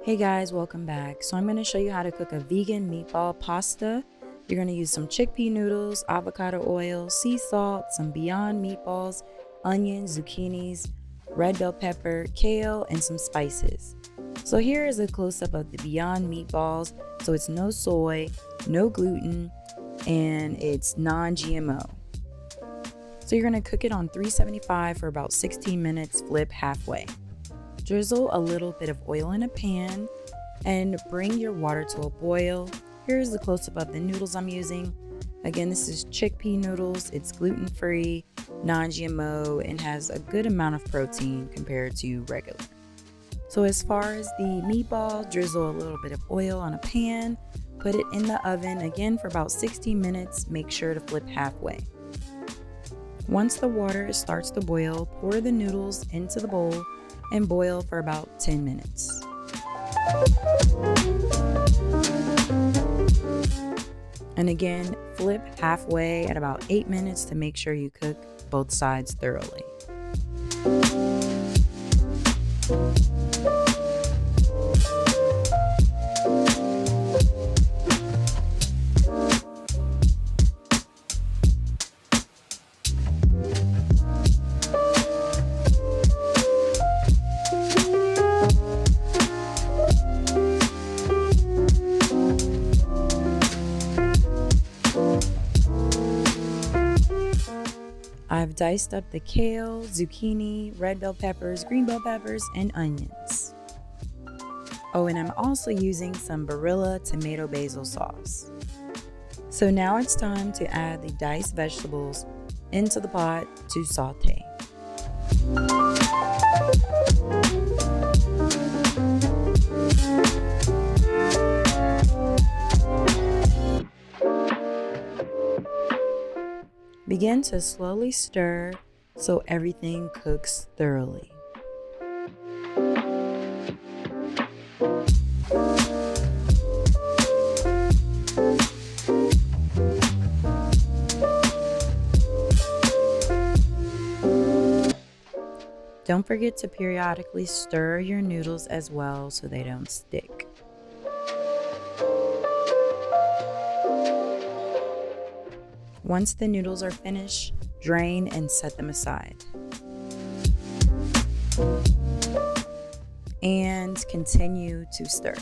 Hey guys, welcome back. So I'm going to show you how to cook a vegan meatball pasta. You're going to use some chickpea noodles, avocado oil, sea salt, some Beyond meatballs, onions, zucchinis, red bell pepper, kale, and some spices. So here is a close-up of the Beyond meatballs. So it's no soy, no gluten, and it's non-GMO. So you're going to cook it on 375 for about 16 minutes, flip halfway. Drizzle a little bit of oil in a pan and bring your water to a boil. Here's the close-up of the noodles I'm using. Again, this is chickpea noodles. It's gluten-free, non-GMO, and has a good amount of protein compared to regular. So as far as the meatball, drizzle a little bit of oil on a pan, put it in the oven again for about 16 minutes. Make sure to flip halfway. Once the water starts to boil, pour the noodles into the bowl and boil for about 10 minutes. And again, flip halfway at about 8 minutes to make sure you cook both sides thoroughly. I've diced up the kale, zucchini, red bell peppers, green bell peppers, and onions. Oh, and I'm also using some Barilla tomato basil sauce. So now it's time to add the diced vegetables into the pot to saute. Begin to slowly stir so everything cooks thoroughly. Don't forget to periodically stir your noodles as well so they don't stick. Once the noodles are finished, drain and set them aside. And continue to stir.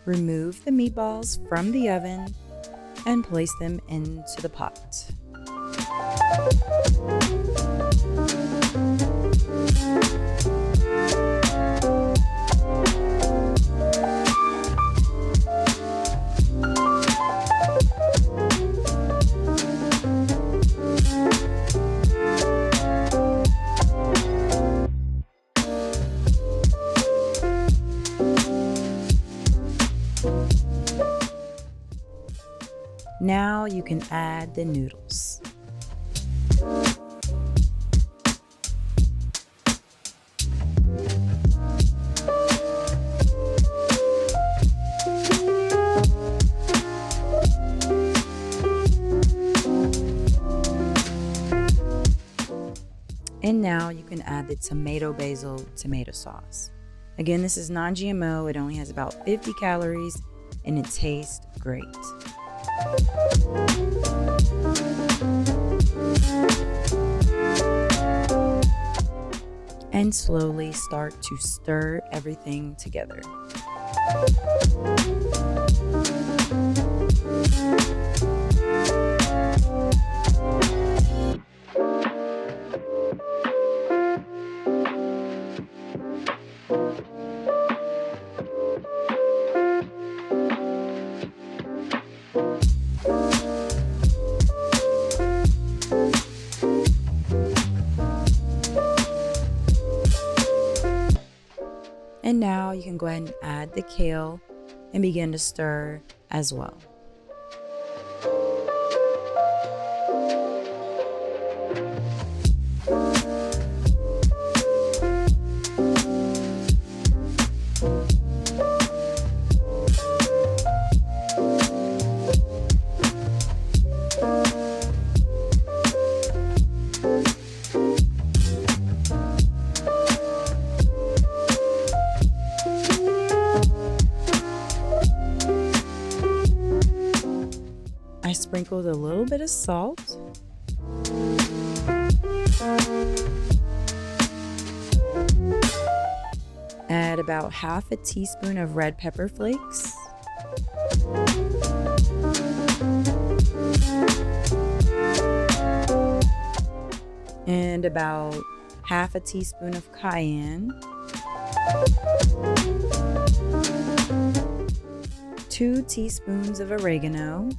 Remove the meatballs from the oven and place them into the pot. Now you can add the noodles. And now you can add the tomato basil tomato sauce. Again, this is non-GMO. It only has about 50 calories and it tastes great. And slowly start to stir everything together. And now you can go ahead and add the kale and begin to stir as well. sprinkled a little bit of salt. Add about half a teaspoon of red pepper flakes. And about half a teaspoon of cayenne. 2 teaspoons of oregano.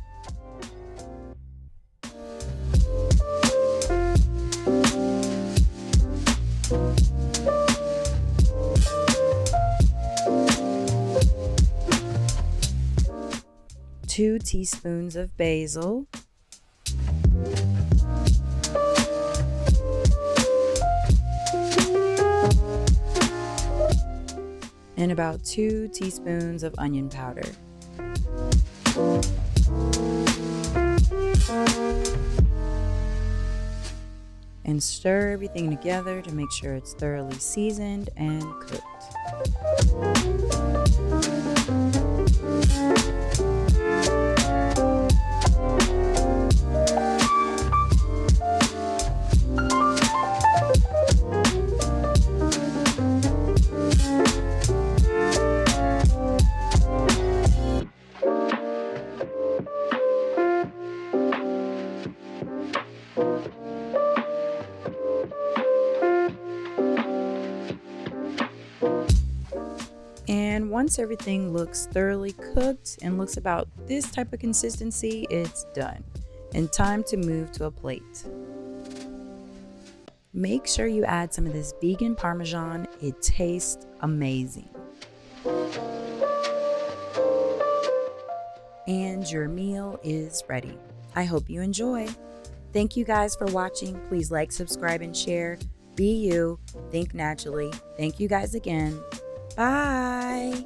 Two teaspoons of basil. And about 2 teaspoons of onion powder. And stir everything together to make sure it's thoroughly seasoned and cooked. And once everything looks thoroughly cooked and looks about this type of consistency, it's done and time to move to a plate. Make sure you add some of this vegan Parmesan. It tastes amazing. And your meal is ready. I hope you enjoy. Thank you guys for watching. Please like, subscribe, and share. Be you. Think naturally. Thank you guys again. Bye.